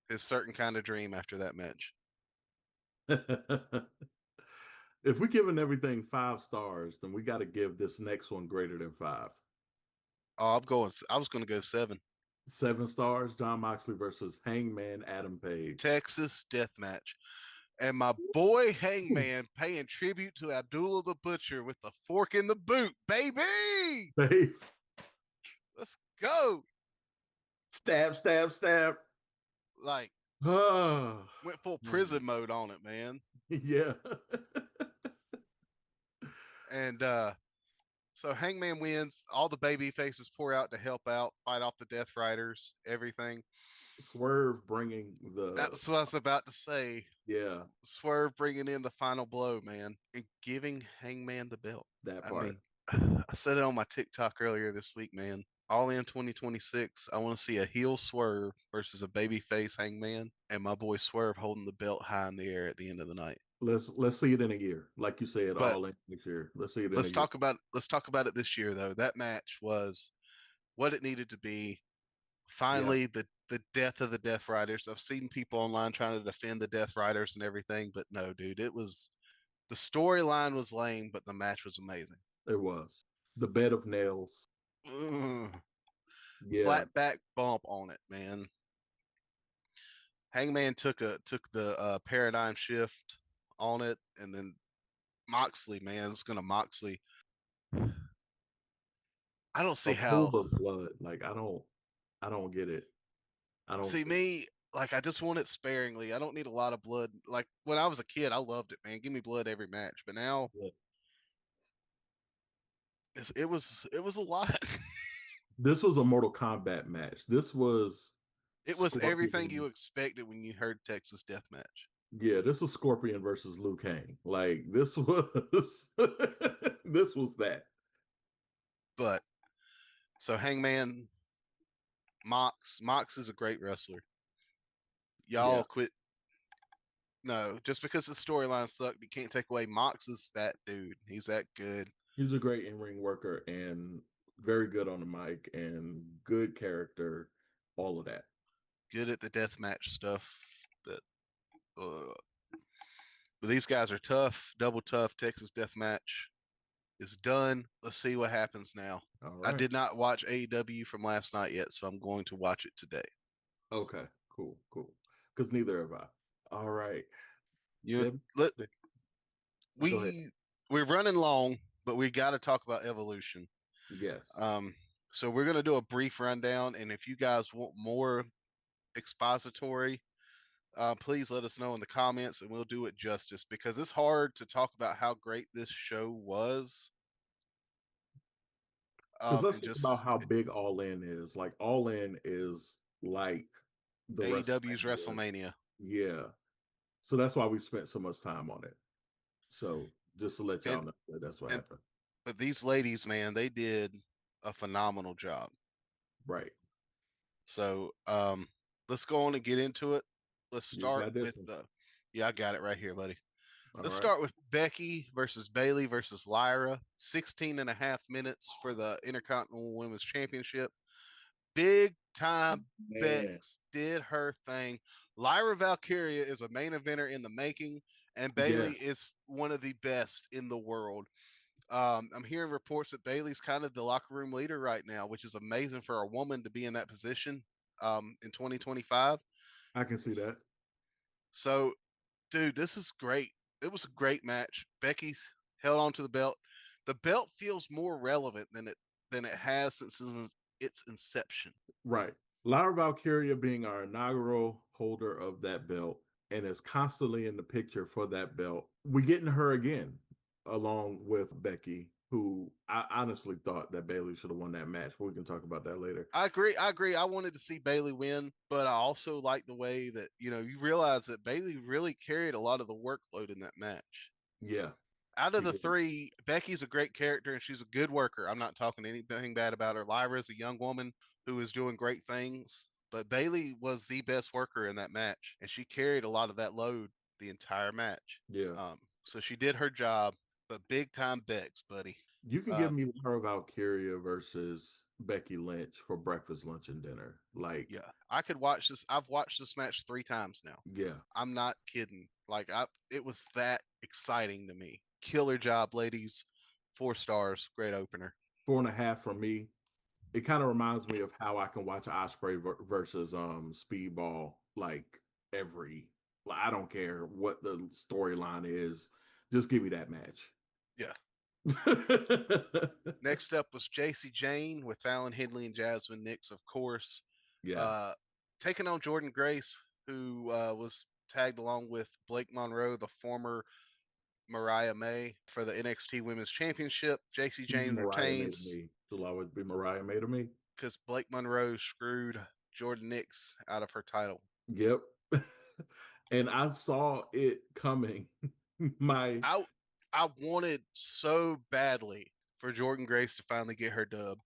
his certain kind of dream after that match. If we're giving everything 5 stars, then we got to give this next one greater than 5. Oh, I'm going. I was going to go 7. 7 stars. John Moxley versus Hangman Adam Page. Texas Death Match. And my boy Hangman paying tribute to Abdullah the Butcher with the fork in the boot, baby. Hey, Let's go. stab, stab, stab. Like, Oh, went full man. prison mode on it, man. Yeah. And so Hangman wins. All the baby faces pour out to help out, fight off the Death Riders, everything. Swerve bringing the, That's what I was about to say. yeah, Swerve bringing in the final blow, man, and giving Hangman the belt. that I part. mean, I said it on my TikTok earlier this week, man. All in 2026, I want to see a heel Swerve versus a babyface Hangman, and my boy Swerve holding the belt high in the air at the end of the night. Let's see it in a year, like you said, But all in next year. Let's see it in a year. let's talk about it this year though. That match was what it needed to be. Yeah, Finally, the death of the Death Riders. I've seen people online trying to defend the Death Riders and everything, but no, dude, it was the storyline was lame, but the match was amazing. it was the bed of nails. Ugh. Yeah, Flat back bump on it, man. Hangman took the paradigm shift on it, and then Moxley, man, it's gonna Moxley. I don't see a how. pool of blood. Like I don't get it. I don't See get it. me, like I just want it sparingly. I don't need a lot of blood. Like when I was a kid, I loved it, man. Give me blood every match. But now Yeah. it was a lot. This was a Mortal Kombat match. This was It was everything you Scorpion. expected when you heard Texas Deathmatch. Yeah, this was Scorpion versus Liu Kang. Like this was this was that. But so Hangman Mox is a great wrestler. Yeah. Y'all quit. No, just because the storyline sucked, you can't take away Mox is that dude. He's that good. He's a great in-ring worker and very good on the mic and good character, all of that. Good at the deathmatch stuff. That uh, but these guys are tough, double tough. Texas Deathmatch is done. Let's see what happens now. All I right. did not watch AEW from last night yet, so I'm going to watch it today. Okay. Cool. Cool. Because neither have I. All right. You Then let go ahead. we we're running long, but we got to talk about Evolution. Yes. Um, so we're gonna do a brief rundown, and if you guys want more expository, please let us know in the comments, and we'll do it justice because it's hard to talk about how great this show was. Because let's And think about just how big All In is. Like All In is like the AEW's WrestleMania. WrestleMania. Yeah. So that's why we spent so much time on it. So just to let y'all and know that that's what and happened. but these ladies, man, they did a phenomenal job. Right. So let's go on and get into it. Let's You start got this with one. yeah, I got it right here, buddy. All Let's right. start with Becky versus Bailey versus Lyra. 16 and a half minutes for the Intercontinental Women's Championship. Big time Man. Bex did her thing. Lyra Valkyria is a main eventer in the making, and Bailey Yes. is one of the best in the world. I'm hearing reports that Bailey's kind of the locker room leader right now, which is amazing for a woman to be in that position in 2025. I can see that. So, dude, this is great. It was a great match. Becky's held on to the belt. The belt feels more relevant than it has since its inception. Right. Lyra Valkyria being our inaugural holder of that belt and is constantly in the picture for that belt. We're getting her again, along with Becky, who I honestly thought that Bailey should have won that match. But we can talk about that later. I agree. I agree. I wanted to see Bailey win, but I also like the way that you realize that Bailey really carried a lot of the workload in that match. Yeah. Out of She the did. three, Becky's a great character and she's a good worker. I'm not talking anything bad about her. Lyra's a young woman who is doing great things, but Bailey was the best worker in that match and she carried a lot of that load. the entire match. Yeah. So she did her job, but big time Bex, buddy. You can give Uh, me Laura Valkyria versus Becky Lynch for breakfast, lunch, and dinner. Like, yeah, I could watch this. I've watched this match 3 times now. yeah, I'm not kidding. Like, it was that exciting to me. Killer job, ladies. 4 stars. Great opener. 4.5 from me. It kind of reminds me of how I can watch Osprey versus Speedball like every. Like, I don't care what the storyline is, just give me that match. Yeah. Next up was JC Jane with Fallon Henley and Jasmine Nix, of course. Yeah. Uh, taking on Jordan Grace, who was tagged along with Blake Monroe, the former Mariah May, for the NXT Women's Championship. JC Jane Mariah made of retains me. She'll always be Mariah made of me. because Blake Monroe screwed Jordan Nix out of her title. Yep. And I saw it coming. My I I wanted so badly for Jordan Grace to finally get her dub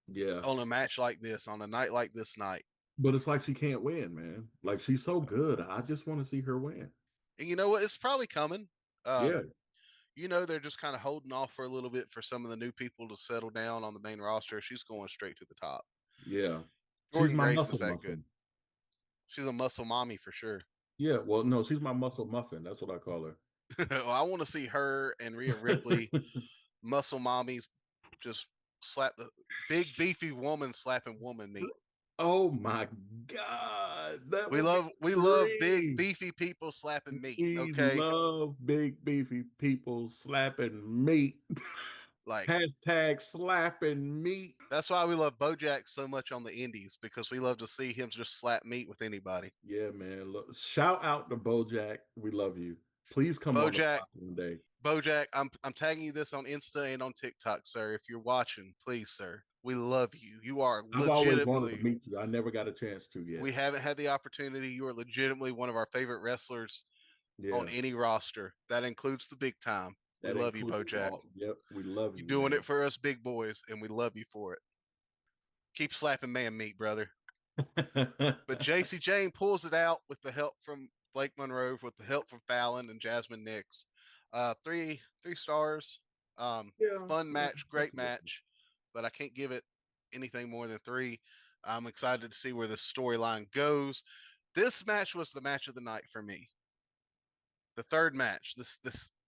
Yeah. on a match like this, on a night like this night. But it's like she can't win, man. Like she's so good. I just want to see her win. And you know what? It's probably coming. Yeah. They're just kind of holding off for a little bit for some of the new people to settle down on the main roster. She's going straight to the top. Yeah. She's Jordan my Grace is muscle that good. muffin. She's a muscle mommy for sure. Yeah. Well, no, she's my muscle muffin. That's what I call her. Well, I want to see her and Rhea Ripley, muscle mommies, just slap the big beefy woman slapping woman meat. Oh my God. That We would be love we love big great. beefy people slapping meat. We Okay, love big beefy people slapping meat. like Hashtag slapping meat. that's why we love BoJack so much on the indies, because we love to see him just slap meat with anybody. Yeah, man. Look, shout out to BoJack. We love you. Please come on the BoJack, pod one day. BoJack, I'm tagging you this on Insta and on TikTok, sir. If you're watching, please, sir, we love you. You are I've always wanted to legitimately. meet you. I never got a chance to yet. We haven't had the opportunity. You are legitimately one of our favorite wrestlers Yeah, on any roster. That includes the big time. We that love you, includes BoJack. all. Yep, we love You're you, doing man. it for us big boys, and we love you for it. Keep slapping man meat, brother. But JC Jane pulls it out with the help from Blake Monroe, with the help from Fallon and Jasmine Nix. Three stars. Yeah, Fun yeah, match, that's great a good match, but I can't give it anything more than 3. I'm excited to see where the storyline goes. This match was the match of the night for me. The third match, this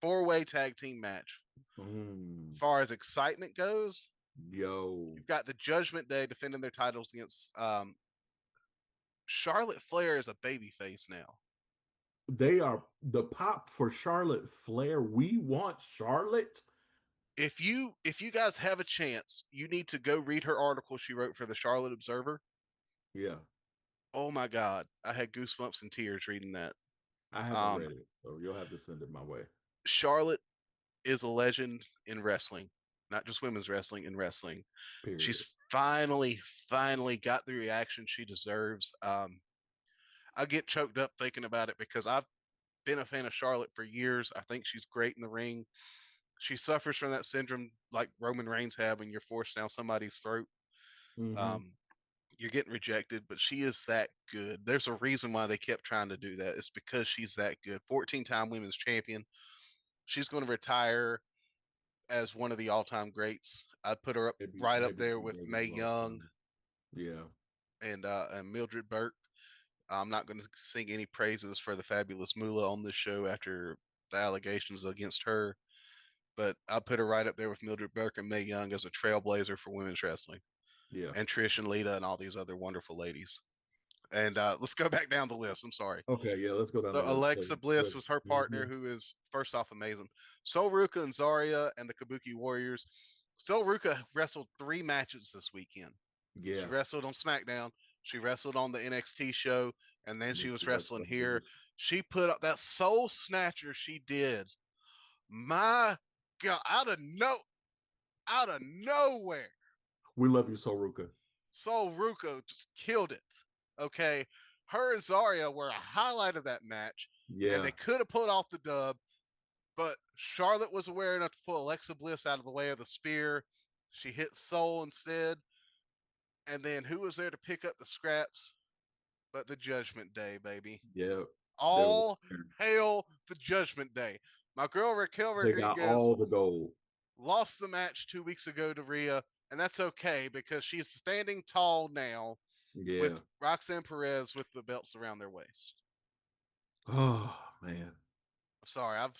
4-way tag team match. one. As far as excitement goes, Yo, you've got the Judgment Day defending their titles against Charlotte Flair is a babyface now. they are the pop for Charlotte Flair. We want Charlotte. If you guys have a chance, you need to go read her article she wrote for the Charlotte Observer. Yeah, Oh my God, I had goosebumps and tears reading that. I haven't Um, read it, so you'll have to send it my way. Charlotte is a legend in wrestling, not just women's wrestling, in wrestling. Period. She's finally got the reaction she deserves. I get choked up thinking about it because I've been a fan of Charlotte for years. I think she's great in the ring. She suffers from that syndrome like Roman Reigns had when you're forced down somebody's throat. Mm-hmm. Um, you're getting rejected, but she is that good. There's a reason why they kept trying to do that. It's because she's that good. 14-time women's champion. She's going to retire as one of the all-time greats. I'd put her up right up Maybe there some with great Mae of all Young time. Yeah, and Mildred Burke. I'm not going to sing any praises for the fabulous Moolah on this show after the allegations against her, but I put her right up there with Mildred Burke and Mae Young as a trailblazer for women's wrestling, yeah. and Trish and Lita and all these other wonderful ladies. And let's go back down the list. I'm sorry. Okay, yeah. Let's go down So the list. Alexa Bliss was her partner, Mhm. who is first off amazing. Sol Ruka and Zarya and the Kabuki Warriors. Sol Ruka wrestled 3 matches this weekend. She Yeah, wrestled on SmackDown. She wrestled on the NXT show, and then and she then was she wrestled wrestling on the here. beach. She put up that soul snatcher she did. My God, out of nowhere, We love you, Soruka. Sol Ruka just killed it. Okay, her and Zarya were a highlight of that match, and Yeah, they could have pulled off the dub, but Charlotte was aware enough to pull Alexa Bliss out of the way of the spear. She hit Soul instead, and then who was there to pick up the scraps? But the Judgment Day, baby. yeah. All hail the Judgment Day. My girl Raquel They got Rodriguez all the gold. lost the match 2 weeks ago to Rhea, and that's okay because she's standing tall now Yeah. with Roxanne Perez with the belts around their waist. Oh man. I'm sorry, It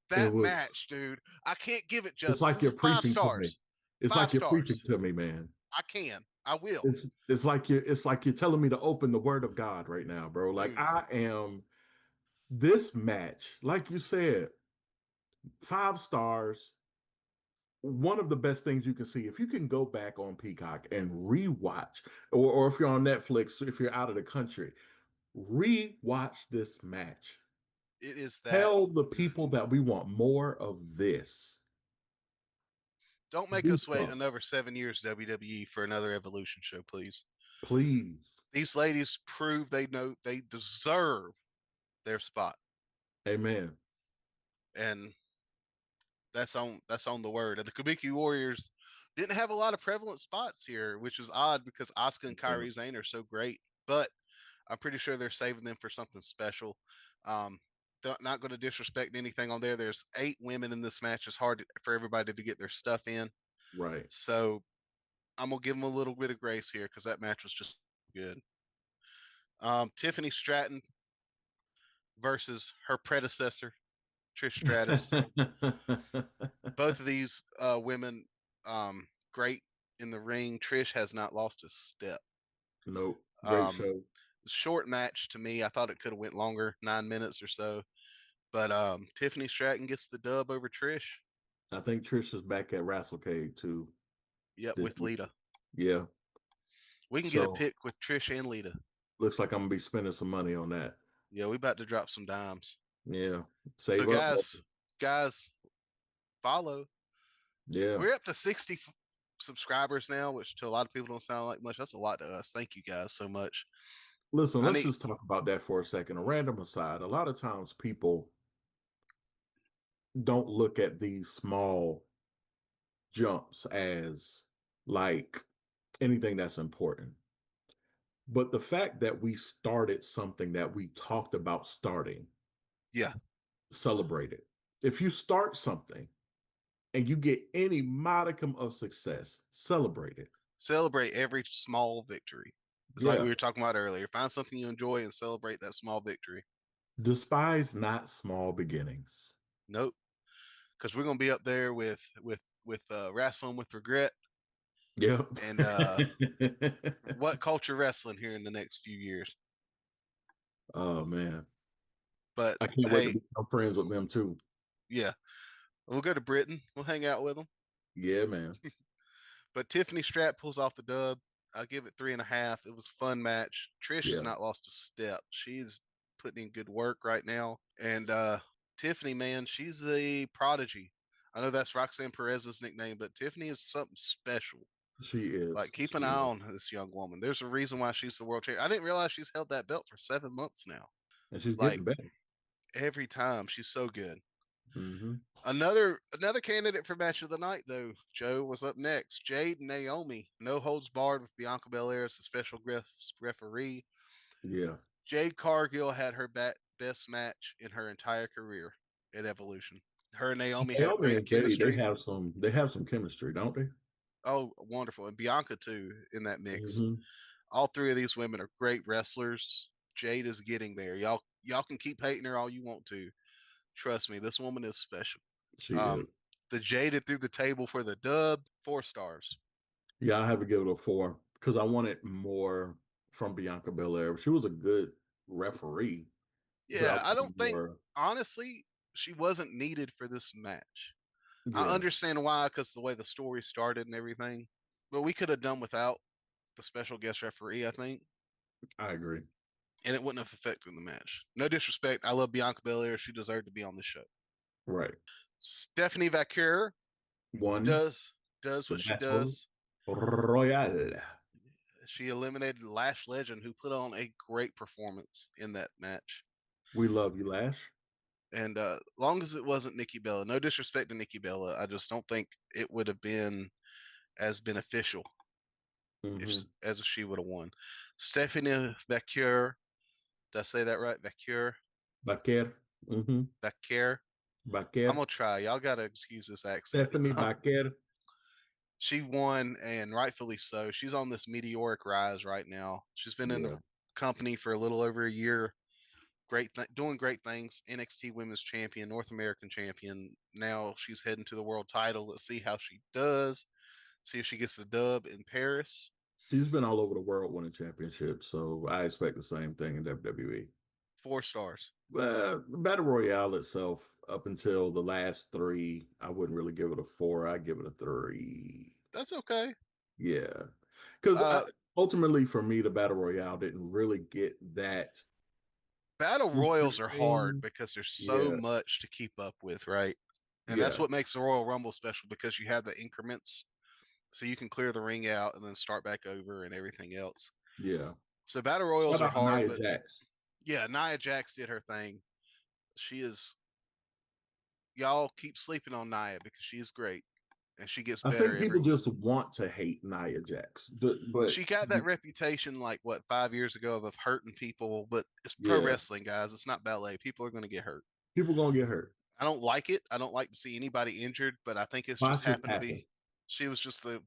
that was match, dude. I can't give it it's justice. like This you're is five preaching to me. stars. It's Five like you're preaching stars. to me, man. I can. I will. It's like you're telling me to open the word of God right now, bro. Like Dude, I am this match, like you said, 5 stars. One of the best things you can see if you can go back on Peacock and rewatch, or if you're on Netflix, if you're out of the country, rewatch this match. it is that. Tell the people that we want more of this. Don't make us wait Goosebumps, another 7 years WWE for another Evolution show, please. please. These ladies prove they know they deserve their spot, Amen. and that's on the word. And the Kabuki Warriors didn't have a lot of prevalent spots here, which is odd because Asuka and Yeah. Kairi Zane are so great. But I'm pretty sure they're saving them for something special. Um, not going to disrespect anything on there. There's 8 women in this match. It's hard for everybody to get their stuff in. Right. So I'm gonna give them a little bit of grace here because that match was just good. Tiffany Stratton versus her predecessor Trish Stratus. Both of these women, great in the ring. Trish has not lost a step. Nope. Great Um, show. Short match to me. I thought it could have went longer, 9 minutes or so. But Tiffany Stratton gets the dub over Trish. I think Trish is back at Wrassle Cave too Yep, this with week. Lita. Yeah. We can get a So pick with Trish and Lita. looks like I'm gonna be spending some money on that. Yeah, we about to drop some dimes. Yeah. So Save up. guys, follow. Yeah. We're up to 60 subscribers now, which to a lot of people don't sound like much. That's a lot to us. Thank you guys so much. Listen, I let's need, just talk about that for a second. A random aside. A lot of times people don't look at these small jumps as like anything that's important. But the fact that we started something that we talked about starting, yeah, celebrate it. If you start something and you get any modicum of success, celebrate it. celebrate every small victory. It's like Yeah. we were talking about earlier. Find something you enjoy and celebrate that small victory. Despise not small beginnings. Nope, because we're gonna be up there with wrestling with regret Yep. and what culture wrestling here in the next few years. Oh man. But I can't wait to hey, become friends with them too. yeah, we'll go to Britain. We'll hang out with them. Yeah, man. But Tiffany Strat pulls off the dub. I'll give it 3.5. It was a fun match. Trish has Yeah. not lost a step. She's putting in good work right now. And Tiffany, man, she's a prodigy. I know that's Roxanne Perez's nickname, but Tiffany is something special. She is. Like, keep She an eye is. on this young woman. There's a reason why she's the world champion. I didn't realize she's held that belt for 7 months now. And she's Like, getting better. every time, she's so good. Mm-hmm. Another candidate for match of the night, though, Joe, was up next. Jade and Naomi, no holds barred with Bianca Belair as the special referee. Yeah. Jade Cargill had her best match in her entire career at Evolution. Her and Naomi had Naomi great and Jade, they chemistry. have some chemistry, don't they? Oh, wonderful. And Bianca, too, in that mix. Mm-hmm. All three of these women are great wrestlers. Jade is getting there. Y'all can keep hating her all you want to. Trust me, this woman is special. She is. Um, the Jaded through the table for the dub, 4 stars. Yeah, I have to give it a 4 because I wanted more from Bianca Belair. She was a good referee, but I Yeah, I wanted don't think more. honestly she wasn't needed for this match. I Yeah, understand why, because the way the story started and everything, but we could have done without the special guest referee, I think, I agree. and it wouldn't have affected the match. No disrespect, I love Bianca Belair; she deserved to be on the show. Right. Stephanie Vaquer One, does the what she Battle does. Royale. She eliminated Lash Legend, who put on a great performance in that match. We love you, Lash. And long as it wasn't Nikki Bella, no disrespect to Nikki Bella, I just don't think it would have been as beneficial Mm-hmm. as if she would have won. Stephanie Vacure, did I say that right? Vacure. Baker. Mm-hmm. Baker. I'm Baker. gonna try. Y'all gotta excuse this accent. Stephanie Baker. She won, and rightfully so. She's on this meteoric rise right now. She's been in the Yeah. company for a little over a year. Doing great things. NXT Women's Champion, North American Champion. Now she's heading to the world title. Let's see how she does. See if she gets the dub in Paris. She's been all over the world winning championships, so I expect the same thing in WWE. 4 stars. Battle Royale itself, up until the last three, I wouldn't really give it a 4. I'd give it a 3. That's okay. Yeah. Because Uh, ultimately, for me, the Battle Royale didn't really get that. Battle Royals are hard because there's so Yeah. much to keep up with, right? And Yeah. that's what makes the Royal Rumble special, because you have the increments, so you can clear the ring out and then start back over and everything else. Yeah. So Battle Royals What are about hard, Nia but Jax? yeah, Nia Jax did her thing. She is. Y'all keep sleeping on Nia because she's great and she gets I better think every people week. just want to hate Nia Jax, but She got that reputation like what 5 years ago of hurting people, but it's pro yeah, wrestling, guys. It's not ballet. People are going to get hurt. people gonna get hurt. I don't like it. I don't like to see anybody injured, but I think it's just Botches happened to happen. be. She was just the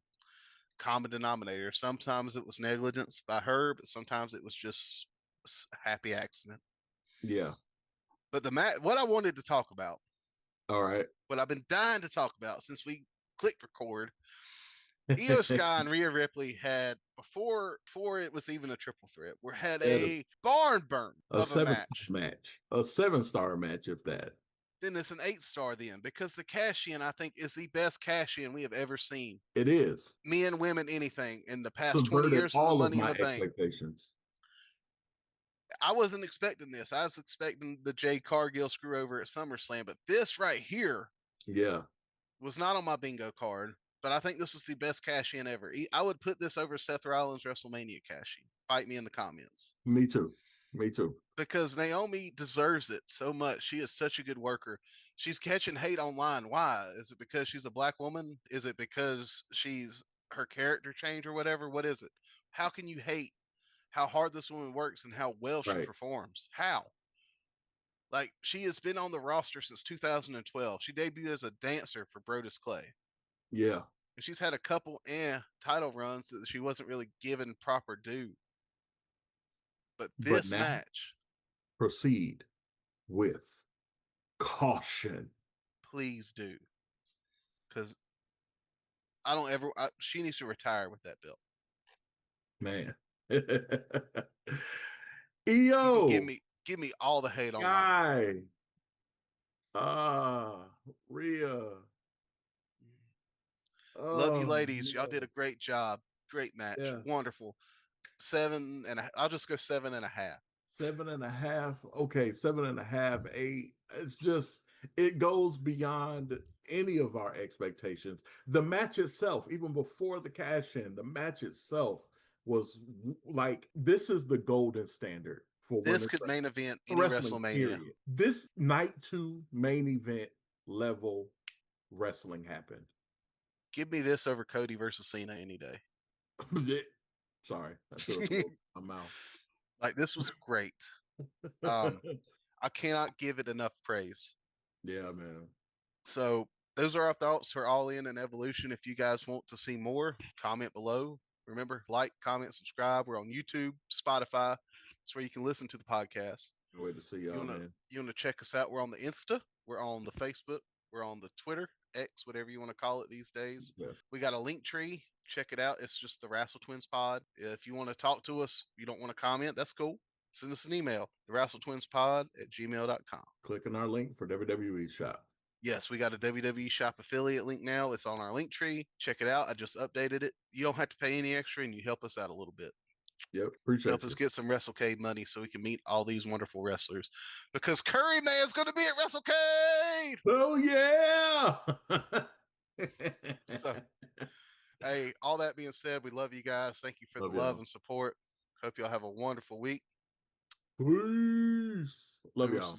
common denominator. Sometimes it was negligence by her, but sometimes it was just a happy accident. Yeah. But what I wanted to talk about, All right. what I've been dying to talk about since we clicked record, Io Sky and Rhea Ripley had before it was even a triple threat. We had a barn burn a of a 7-star match. match, a 7-star match, if that. Then it's an 8 star then, because the cash in, I think, is the best cash in we have ever seen. It is. Men, women, anything in the past 20 Subverted years of the all of Money in my the Bank. expectations. I wasn't expecting this. I was expecting the Jade Cargill screw over at SummerSlam, but this right here, yeah, was not on my bingo card. But I think this is the best cash in ever. I would put this over Seth Rollins' WrestleMania cash in. Fight me in the comments. Me too. Me too. Because Naomi deserves it so much. She is such a good worker. She's catching hate online. Why? Is it because she's a black woman? Is it because she's her character change or whatever? What is it? How can you hate how hard this woman works and how well she performs? How? Like, she has been on the roster since 2012. She debuted as a dancer for Brodus Clay. Yeah. And she's had a couple title runs that she wasn't really given proper due. But this match, proceed with caution. Please do. Because she needs to retire with that belt. Man. EO. Give me all the hate online. Rhea. Love you, ladies. Y'all did a great job. Great match. Yeah. Wonderful. 7 and I'll just go 7.5. 7.5. Okay, 7.5, 8. It's just, it goes beyond any of our expectations. The match itself, even before the cash in, the match itself was like, this is the golden standard for this could main event any WrestleMania. Period. This night 2 main event level wrestling happened. Give me this over Cody versus Cena any day. Sorry, I threw it in my mouth. Like, this was great. I cannot give it enough praise. Yeah, man. So those are our thoughts for All In and Evolution. If you guys want to see more, comment below. Remember, like, comment, subscribe. We're on YouTube, Spotify. That's where you can listen to the podcast. Good way to see y'all, man. You want to check us out? We're on the Insta. We're on the Facebook. We're on the Twitter, X, whatever you want to call it these days. Yeah. We got a link tree. Check it out. It's just the Wrassle Twins pod. If you want to talk to us, you don't want to comment, that's cool. Send us an email, thewrastletwinspod@gmail.com. Click on our link for WWE Shop. Yes, we got a WWE Shop affiliate link now. It's on our link tree. Check it out. I just updated it. You don't have to pay any extra, and you help us out a little bit. Yep, appreciate Help us get some WrestleCade money so we can meet all these wonderful wrestlers. Because Curry Man's going to be at WrestleCade. Oh, yeah. So, hey, all that being said, we love you guys. Thank you for the love and support. Hope y'all have a wonderful week. Peace. Love y'all.